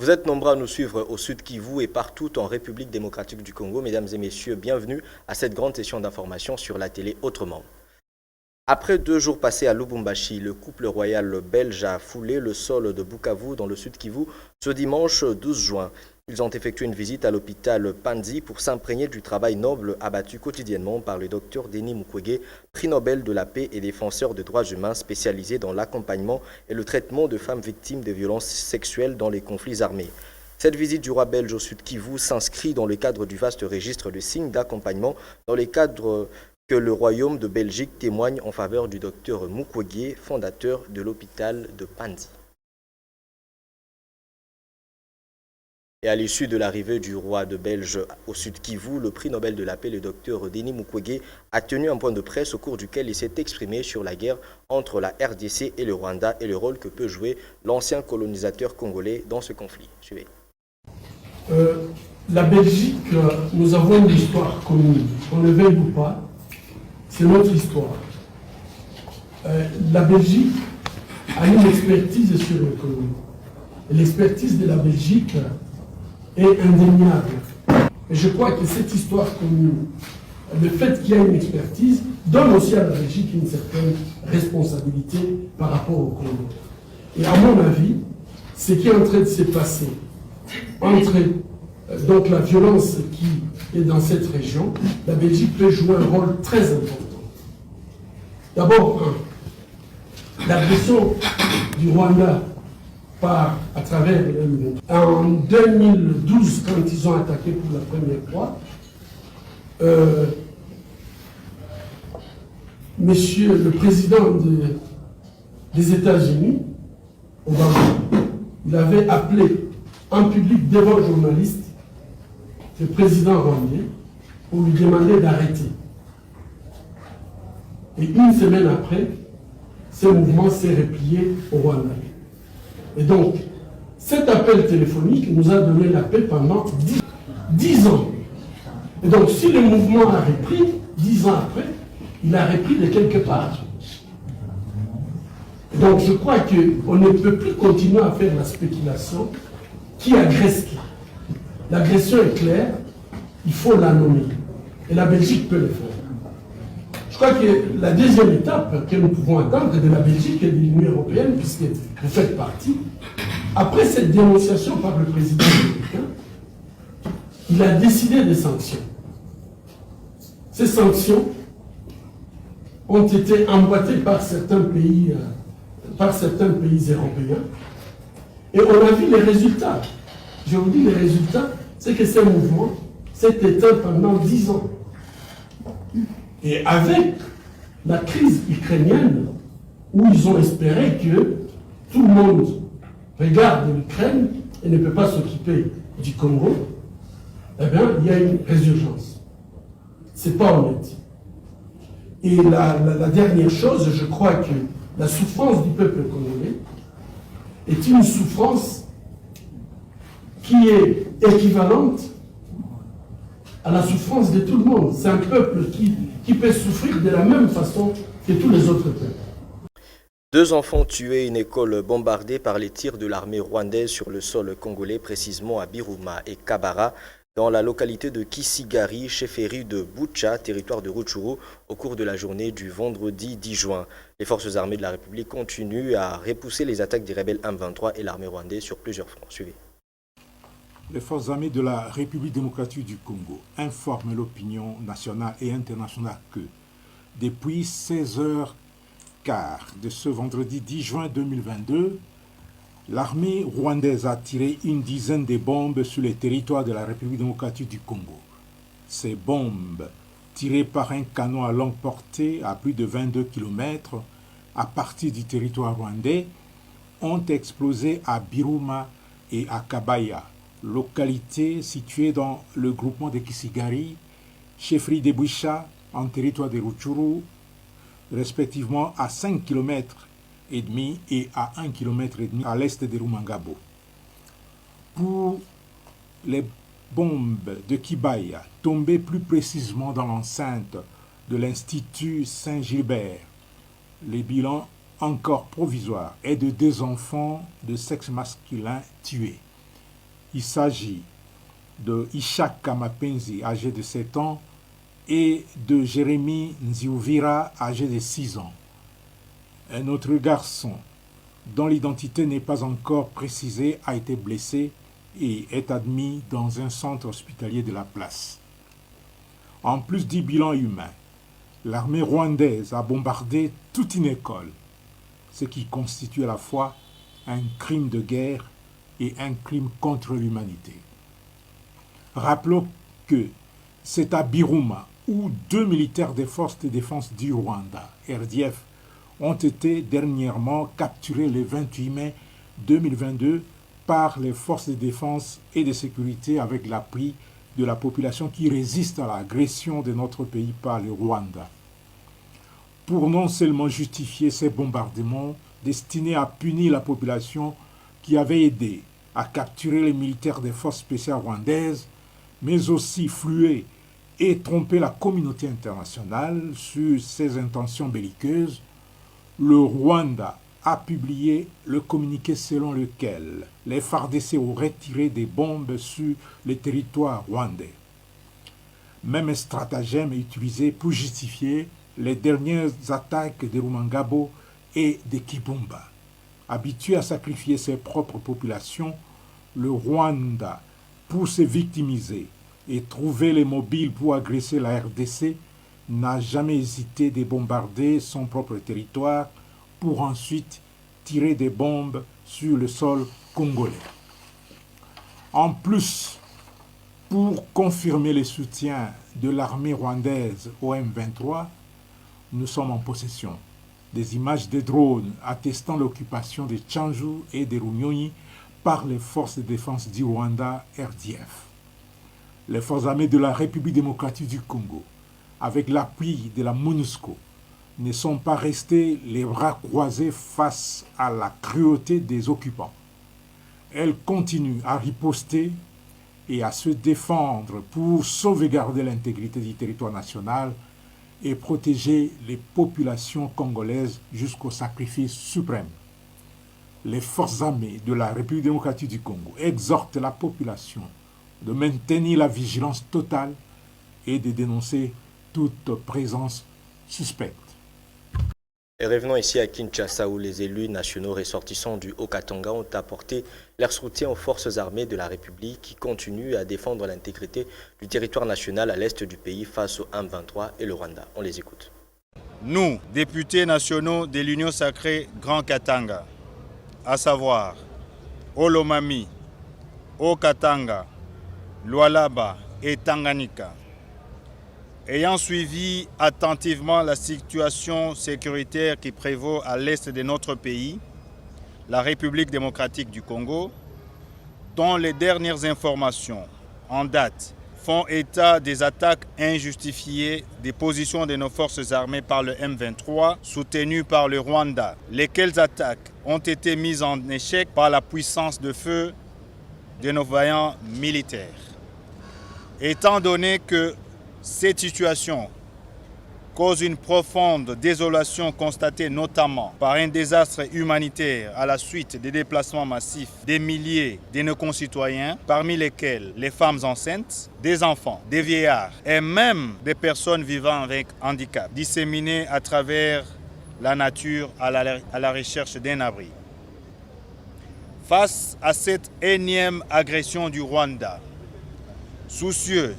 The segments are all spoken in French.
Vous êtes nombreux à nous suivre au Sud Kivu et partout en République démocratique du Congo. Mesdames et messieurs, bienvenue à cette grande session d'information sur la télé Autrement. Après 2 jours passés à Lubumbashi, le couple royal belge a foulé le sol de Bukavu dans le Sud Kivu ce dimanche 12 juin. Ils ont effectué une visite à l'hôpital Panzi pour s'imprégner du travail noble abattu quotidiennement par le docteur Denis Mukwege, prix Nobel de la paix et défenseur des droits humains spécialisé dans l'accompagnement et le traitement de femmes victimes de violences sexuelles dans les conflits armés. Cette visite du roi belge au Sud Kivu s'inscrit dans le cadre du vaste registre de signes d'accompagnement dans les cadres que le Royaume de Belgique témoigne en faveur du docteur Mukwege, fondateur de l'hôpital de Panzi. Et à l'issue de l'arrivée du roi de Belge au Sud Kivu, le prix Nobel de la paix, le docteur Denis Mukwege, a tenu un point de presse au cours duquel il s'est exprimé sur la guerre entre la RDC et le Rwanda et le rôle que peut jouer l'ancien colonisateur congolais dans ce conflit. Suivez. La Belgique, nous avons une histoire commune. On ne veuille ou pas, c'est notre histoire. La Belgique a une expertise sur l'économie. Et l'expertise de la Belgique est indéniable. Et je crois que cette histoire commune, le fait qu'il y ait une expertise, donne aussi à la Belgique une certaine responsabilité par rapport au Congo. Et à mon avis, ce qui est en train de se passer entre donc la violence qui est dans cette région, la Belgique peut jouer un rôle très important. D'abord, l'agression du Rwanda à travers en 2012, quand ils ont attaqué pour la première fois, monsieur le président des États-Unis, Obama, il avait appelé en public devant un journaliste le président rwandais pour lui demander d'arrêter. Et une semaine après, ce mouvement s'est replié au Rwanda. Et donc, cet appel téléphonique nous a donné la paix pendant 10 ans. Et donc, si le mouvement a repris, 10 ans après, il a repris de quelque part. Et donc, je crois qu'on ne peut plus continuer à faire la spéculation qui agresse qui. L'agression est claire, il faut la nommer. Et la Belgique peut le faire. Je crois que la deuxième étape que nous pouvons attendre de la Belgique et de l'Union européenne, puisque vous faites partie, après cette dénonciation par le président américain, il a décidé des sanctions. Ces sanctions ont été emboîtées par certains pays européens. Et on a vu les résultats. Je vous dis les résultats, c'est que ce mouvement s'est éteint pendant 10 ans. Et avec la crise ukrainienne, où ils ont espéré que tout le monde regarde l'Ukraine et ne peut pas s'occuper du Congo, eh bien, il y a une résurgence. C'est pas honnête. Et la dernière chose, je crois que la souffrance du peuple congolais est une souffrance qui est équivalente à la souffrance de tout le monde. C'est un peuple qui peut souffrir de la même façon que tous les autres peuples. 2 enfants tués, une école bombardée par les tirs de l'armée rwandaise sur le sol congolais, précisément à Biruma et Kabara, dans la localité de Kisigari, chefferie de Butcha, territoire de Rutshuru, au cours de la journée du vendredi 10 juin. Les forces armées de la République continuent à repousser les attaques des rebelles M23 et l'armée rwandaise sur plusieurs fronts. Suivez. Les forces armées de la République démocratique du Congo informent l'opinion nationale et internationale que, depuis 16h15 de ce vendredi 10 juin 2022, l'armée rwandaise a tiré une dizaine de bombes sur les territoires de la République démocratique du Congo. Ces bombes, tirées par un canon à longue portée à plus de 22 km à partir du territoire rwandais, ont explosé à Biruma et à Kabaya, localité située dans le groupement de Kisigari, chefferie de Boucha en territoire de Rutshuru, respectivement à 5 km et demi et à 1 km et demi à l'est de Rumangabo. Pour les bombes de Kibaya, tombées plus précisément dans l'enceinte de l'Institut Saint-Gilbert, les bilans encore provisoires est de 2 enfants de sexe masculin tués. Il s'agit de Ishaka Mapenzi, âgé de 7 ans, et de Jérémy Nziuvira, âgé de 6 ans. Un autre garçon, dont l'identité n'est pas encore précisée, a été blessé et est admis dans un centre hospitalier de la place. En plus du bilan humain, l'armée rwandaise a bombardé toute une école, ce qui constitue à la fois un crime de guerre et un crime contre l'humanité. Rappelons que c'est à Biruma où 2 militaires des forces de défense du Rwanda, RDF, ont été dernièrement capturés le 28 mai 2022 par les forces de défense et de sécurité avec l'appui de la population qui résiste à l'agression de notre pays par le Rwanda. Pour non seulement justifier ces bombardements destinés à punir la population qui avait aidé à capturer les militaires des forces spéciales rwandaises, mais aussi flouer et tromper la communauté internationale sur ses intentions belliqueuses, le Rwanda a publié le communiqué selon lequel les FARDC auraient tiré des bombes sur le territoire rwandais. Même stratagème est utilisé pour justifier les dernières attaques de Rumangabo et de Kibumba. Habitué à sacrifier ses propres populations, le Rwanda, pour se victimiser et trouver les mobiles pour agresser la RDC, n'a jamais hésité de bombarder son propre territoire pour ensuite tirer des bombes sur le sol congolais. En plus, pour confirmer le soutien de l'armée rwandaise au M23, nous sommes en possession des images de drones attestant l'occupation de Tchanzu et de Runyonyi par les forces de défense du Rwanda, RDF. Les forces armées de la République démocratique du Congo, avec l'appui de la MONUSCO, ne sont pas restées les bras croisés face à la cruauté des occupants. Elles continuent à riposter et à se défendre pour sauvegarder l'intégrité du territoire national et protéger les populations congolaises jusqu'au sacrifice suprême. Les forces armées de la République démocratique du Congo exhortent la population de maintenir la vigilance totale et de dénoncer toute présence suspecte. Et revenons ici à Kinshasa où les élus nationaux ressortissants du Haut-Katanga ont apporté leur soutien aux forces armées de la République qui continuent à défendre l'intégrité du territoire national à l'est du pays face au M23 et le Rwanda. On les écoute. Nous, députés nationaux de l'Union sacrée Grand Katanga, à savoir Olomami, Haut-Katanga, Lualaba et Tanganyika, ayant suivi attentivement la situation sécuritaire qui prévaut à l'est de notre pays, la République démocratique du Congo, dont les dernières informations en date font état des attaques injustifiées des positions de nos forces armées par le M23 soutenues par le Rwanda, lesquelles attaques ont été mises en échec par la puissance de feu de nos vaillants militaires. Étant donné que cette situation cause une profonde désolation constatée notamment par un désastre humanitaire à la suite des déplacements massifs des milliers de nos concitoyens, parmi lesquels les femmes enceintes, des enfants, des vieillards et même des personnes vivant avec handicap, disséminées à travers la nature à la recherche d'un abri. Face à cette énième agression du Rwanda, soucieux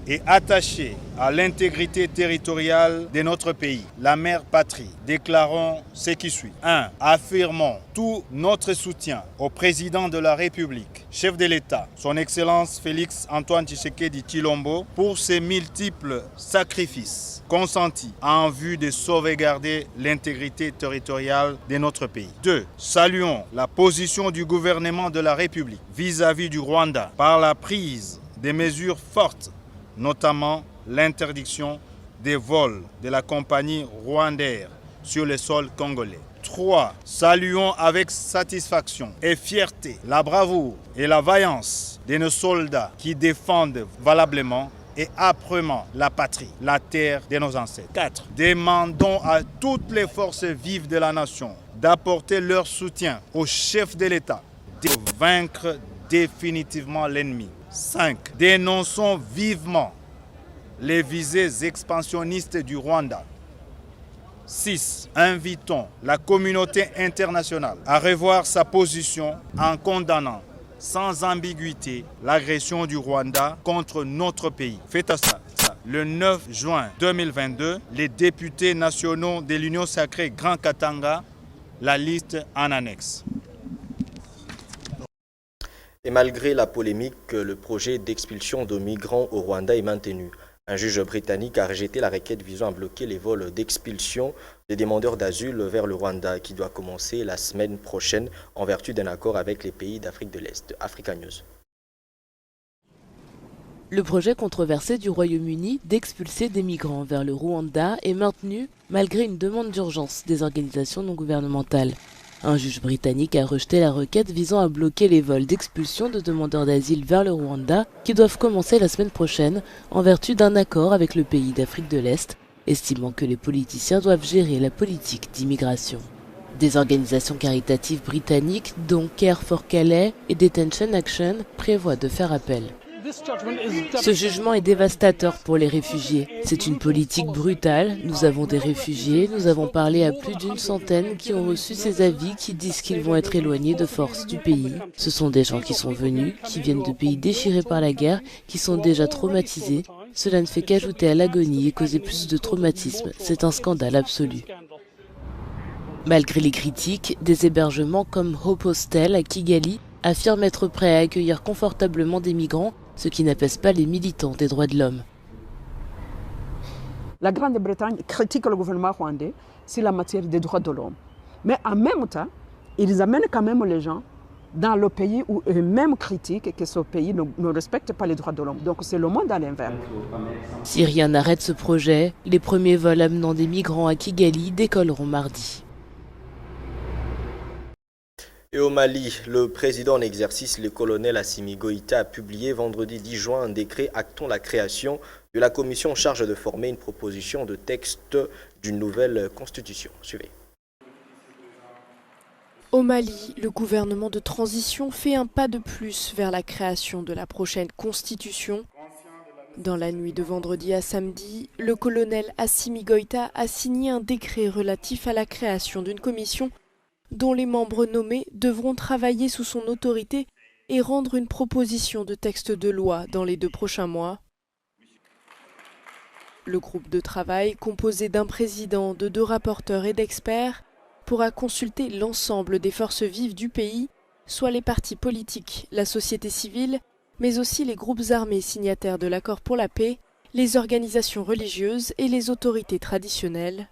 et attaché à l'intégrité territoriale de notre pays, la mère patrie, déclarons ce qui suit. 1. Affirmons tout notre soutien au président de la République, chef de l'État, son Excellence Félix Antoine Tshisekedi Tshilombo, pour ses multiples sacrifices consentis en vue de sauvegarder l'intégrité territoriale de notre pays. 2. Saluons la position du gouvernement de la République vis-à-vis du Rwanda par la prise des mesures fortes, notamment l'interdiction des vols de la compagnie Rwandair sur le sol congolais. 3. Saluons avec satisfaction et fierté la bravoure et la vaillance de nos soldats qui défendent valablement et âprement la patrie, la terre de nos ancêtres. 4. Demandons à toutes les forces vives de la nation d'apporter leur soutien au chef de l'État, de vaincre définitivement l'ennemi. 5. Dénonçons vivement les visées expansionnistes du Rwanda. 6. Invitons la communauté internationale à revoir sa position en condamnant sans ambiguïté l'agression du Rwanda contre notre pays. Faites ça. Le 9 juin 2022, les députés nationaux de l'Union sacrée Grand Katanga, la liste en annexe. Et malgré la polémique, le projet d'expulsion de migrants au Rwanda est maintenu. Un juge britannique a rejeté la requête visant à bloquer les vols d'expulsion des demandeurs d'asile vers le Rwanda qui doit commencer la semaine prochaine en vertu d'un accord avec les pays d'Afrique de l'Est. Africa News. Le projet controversé du Royaume-Uni d'expulser des migrants vers le Rwanda est maintenu malgré une demande d'urgence des organisations non gouvernementales. Un juge britannique a rejeté la requête visant à bloquer les vols d'expulsion de demandeurs d'asile vers le Rwanda qui doivent commencer la semaine prochaine en vertu d'un accord avec le pays d'Afrique de l'Est, estimant que les politiciens doivent gérer la politique d'immigration. Des organisations caritatives britanniques, dont Care for Calais et Detention Action, prévoient de faire appel. Ce jugement est dévastateur pour les réfugiés. C'est une politique brutale. Nous avons des réfugiés. Nous avons parlé à plus d'une centaine qui ont reçu ces avis qui disent qu'ils vont être éloignés de force du pays. Ce sont des gens qui sont venus, qui viennent de pays déchirés par la guerre, qui sont déjà traumatisés. Cela ne fait qu'ajouter à l'agonie et causer plus de traumatisme. C'est un scandale absolu. Malgré les critiques, des hébergements comme Hope Hostel à Kigali affirment être prêts à accueillir confortablement des migrants, ce qui n'apaise pas les militants des droits de l'homme. La Grande-Bretagne critique le gouvernement rwandais sur la matière des droits de l'homme. Mais en même temps, ils amènent quand même les gens dans le pays où eux-mêmes critiquent que ce pays ne respecte pas les droits de l'homme. Donc c'est le monde à l'inverse. Si rien n'arrête ce projet, les premiers vols amenant des migrants à Kigali décolleront mardi. Et au Mali, le président en exercice, le colonel Assimi Goïta, a publié vendredi 10 juin un décret actant la création de la commission en charge de former une proposition de texte d'une nouvelle constitution. Suivez. Au Mali, le gouvernement de transition fait un pas de plus vers la création de la prochaine constitution. Dans la nuit de vendredi à samedi, le colonel Assimi Goïta a signé un décret relatif à la création d'une commission dont les membres nommés devront travailler sous son autorité et rendre une proposition de texte de loi dans les 2 prochains mois. Le groupe de travail, composé d'un président, de 2 rapporteurs et d'experts, pourra consulter l'ensemble des forces vives du pays, soit les partis politiques, la société civile, mais aussi les groupes armés signataires de l'accord pour la paix, les organisations religieuses et les autorités traditionnelles.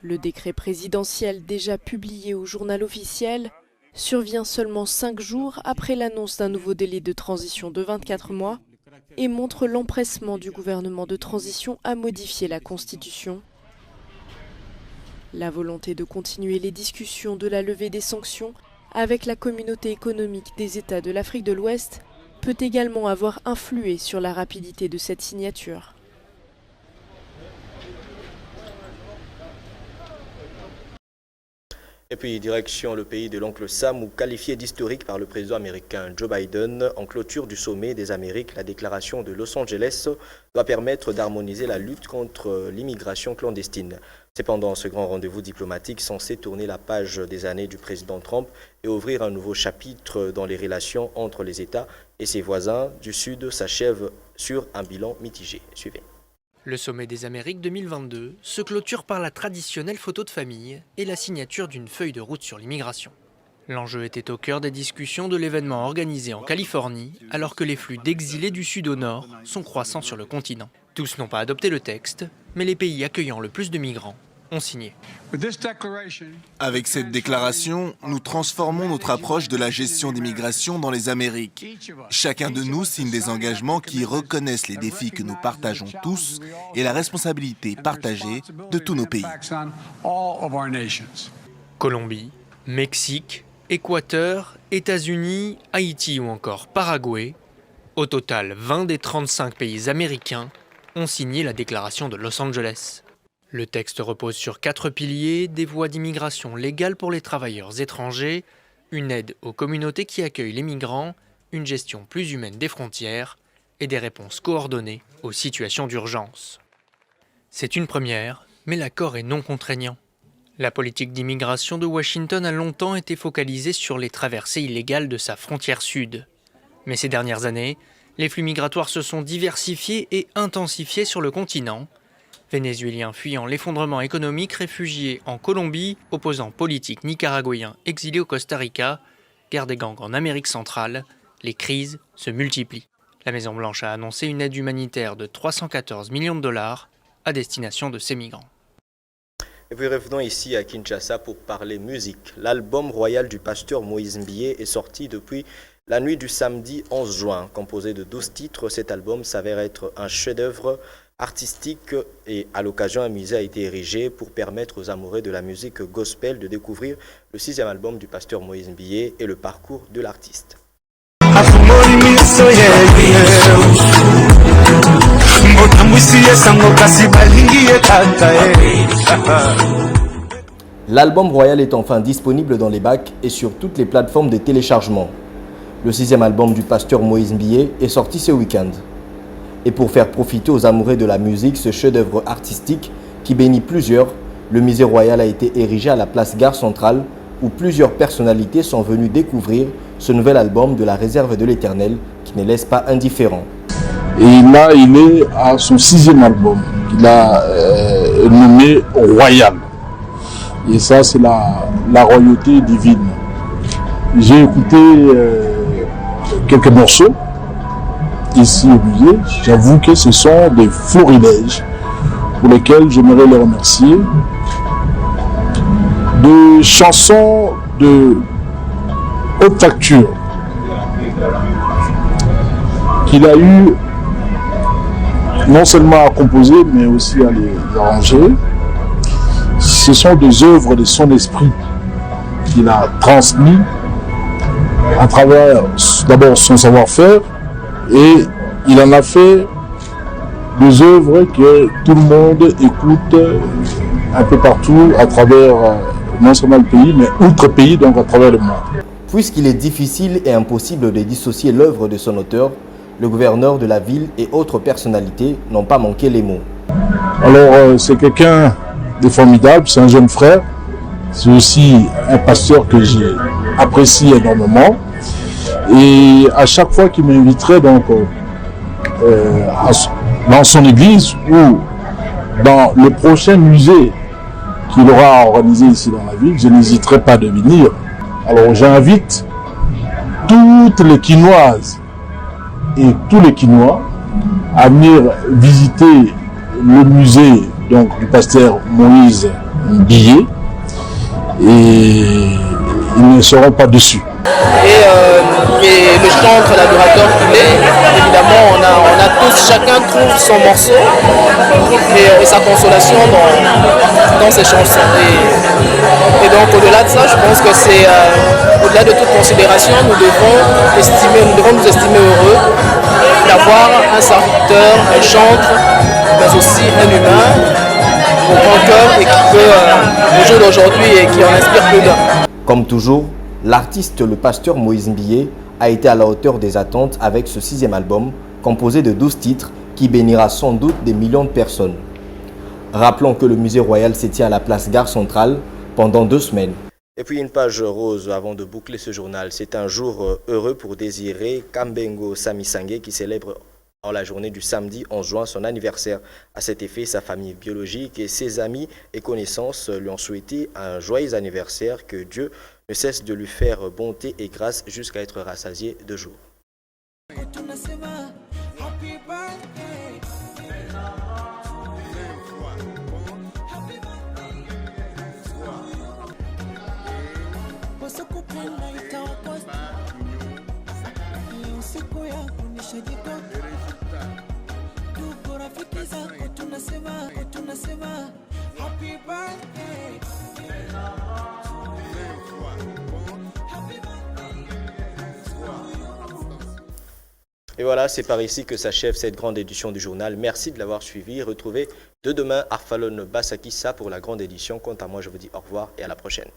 Le décret présidentiel déjà publié au journal officiel survient seulement 5 jours après l'annonce d'un nouveau délai de transition de 24 mois et montre l'empressement du gouvernement de transition à modifier la Constitution. La volonté de continuer les discussions de la levée des sanctions avec la communauté économique des États de l'Afrique de l'Ouest peut également avoir influé sur la rapidité de cette signature. Et puis direction le pays de l'oncle Sam, où qualifié d'historique par le président américain Joe Biden, en clôture du sommet des Amériques, la déclaration de Los Angeles doit permettre d'harmoniser la lutte contre l'immigration clandestine. Cependant, ce grand rendez-vous diplomatique censé tourner la page des années du président Trump et ouvrir un nouveau chapitre dans les relations entre les États et ses voisins du Sud s'achève sur un bilan mitigé. Suivez. Le sommet des Amériques 2022 se clôture par la traditionnelle photo de famille et la signature d'une feuille de route sur l'immigration. L'enjeu était au cœur des discussions de l'événement organisé en Californie, alors que les flux d'exilés du sud au nord sont croissants sur le continent. Tous n'ont pas adopté le texte, mais les pays accueillant le plus de migrants ont signé. Avec cette déclaration, nous transformons notre approche de la gestion des migrations dans les Amériques. Chacun de nous signe des engagements qui reconnaissent les défis que nous partageons tous et la responsabilité partagée de tous nos pays. Colombie, Mexique, Équateur, États-Unis, Haïti ou encore Paraguay. Au total, 20 des 35 pays américains ont signé la déclaration de Los Angeles. Le texte repose sur 4 piliers, des voies d'immigration légales pour les travailleurs étrangers, Une aide aux communautés qui accueillent les migrants, une gestion plus humaine des frontières et des réponses coordonnées aux situations d'urgence. C'est une première, mais l'accord est non contraignant. La politique d'immigration de Washington a longtemps été focalisée sur les traversées illégales de sa frontière sud. Mais ces dernières années, les flux migratoires se sont diversifiés et intensifiés sur le continent. Vénézuéliens fuyant l'effondrement économique, réfugiés en Colombie, opposants politiques nicaraguayens exilés au Costa Rica, guerre des gangs en Amérique centrale, les crises se multiplient. La Maison-Blanche a annoncé une aide humanitaire de 314 millions de dollars à destination de ces migrants. Et puis revenons ici à Kinshasa pour parler musique. L'album royal du pasteur Moïse Mbié est sorti depuis la nuit du samedi 11 juin. Composé de 12 titres, cet album s'avère être un chef-d'œuvre artistique et à l'occasion un musée a été érigé pour permettre aux amoureux de la musique gospel de découvrir le 6e album du pasteur Moïse Mbié et le parcours de l'artiste. L'album royal est enfin disponible dans les bacs et sur toutes les plateformes de téléchargement. Le 6e album du pasteur Moïse Mbié est sorti ce week-end. Et pour faire profiter aux amoureux de la musique ce chef-d'œuvre artistique qui bénit plusieurs, le musée royal a été érigé à la place Gare Centrale où plusieurs personnalités sont venues découvrir ce nouvel album de la réserve de l'Éternel qui ne laisse pas indifférent. Et là, il est à son 6e album qu'il a nommé Royal. Et ça, c'est la royauté divine. J'ai écouté quelques morceaux ici au musée. J'avoue que ce sont des florilèges pour lesquels j'aimerais les remercier. De chansons de haute facture qu'il a eu non seulement à composer mais aussi à les arranger. Ce sont des œuvres de son esprit qu'il a transmis à travers d'abord son savoir-faire et il en a fait des œuvres que tout le monde écoute un peu partout à travers non seulement le pays mais outre-pays, donc à travers le monde. Puisqu'il est difficile et impossible de dissocier l'œuvre de son auteur, le gouverneur de la ville et autres personnalités n'ont pas manqué les mots. Alors c'est quelqu'un de formidable, c'est un jeune frère, c'est aussi un pasteur que j'ai apprécié énormément et à chaque fois qu'il m'inviterait donc dans son église ou dans le prochain musée qu'il aura organisé ici dans la ville, je n'hésiterai pas de venir. Alors j'invite toutes les Quinoises et tous les Quinois à venir visiter le musée donc, du pasteur Moïse Mbié et ils ne seront pas déçus. Et le chantre, l'adorateur qu'il est, évidemment, on a tous, chacun trouve son morceau et sa consolation dans ses chansons. Et donc au-delà de ça, je pense que c'est au-delà de toute considération, nous devons nous estimer heureux d'avoir un serviteur, un chantre, mais aussi un humain au grand cœur et qui peut, au jour d'aujourd'hui, et qui en inspire plus d'un. Comme toujours, l'artiste, le pasteur Moïse Mbié, a été à la hauteur des attentes avec ce 6e album, composé de 12 titres, qui bénira sans doute des millions de personnes. Rappelons que le musée royal se tient à la place Gare Centrale pendant 2 semaines. Et puis une page rose avant de boucler ce journal. C'est un jour heureux pour Désiré Kambengo Samisangé qui célèbre en la journée du samedi 11 juin son anniversaire. À cet effet, sa famille biologique et ses amis et connaissances lui ont souhaité un joyeux anniversaire, que Dieu ne cesse de lui faire bonté et grâce jusqu'à être rassasié de jour. Et voilà, c'est par ici que s'achève cette grande édition du journal. Merci de l'avoir suivi. Retrouvez demain Arfalon Basakissa pour la grande édition. Quant à moi, je vous dis au revoir et à la prochaine.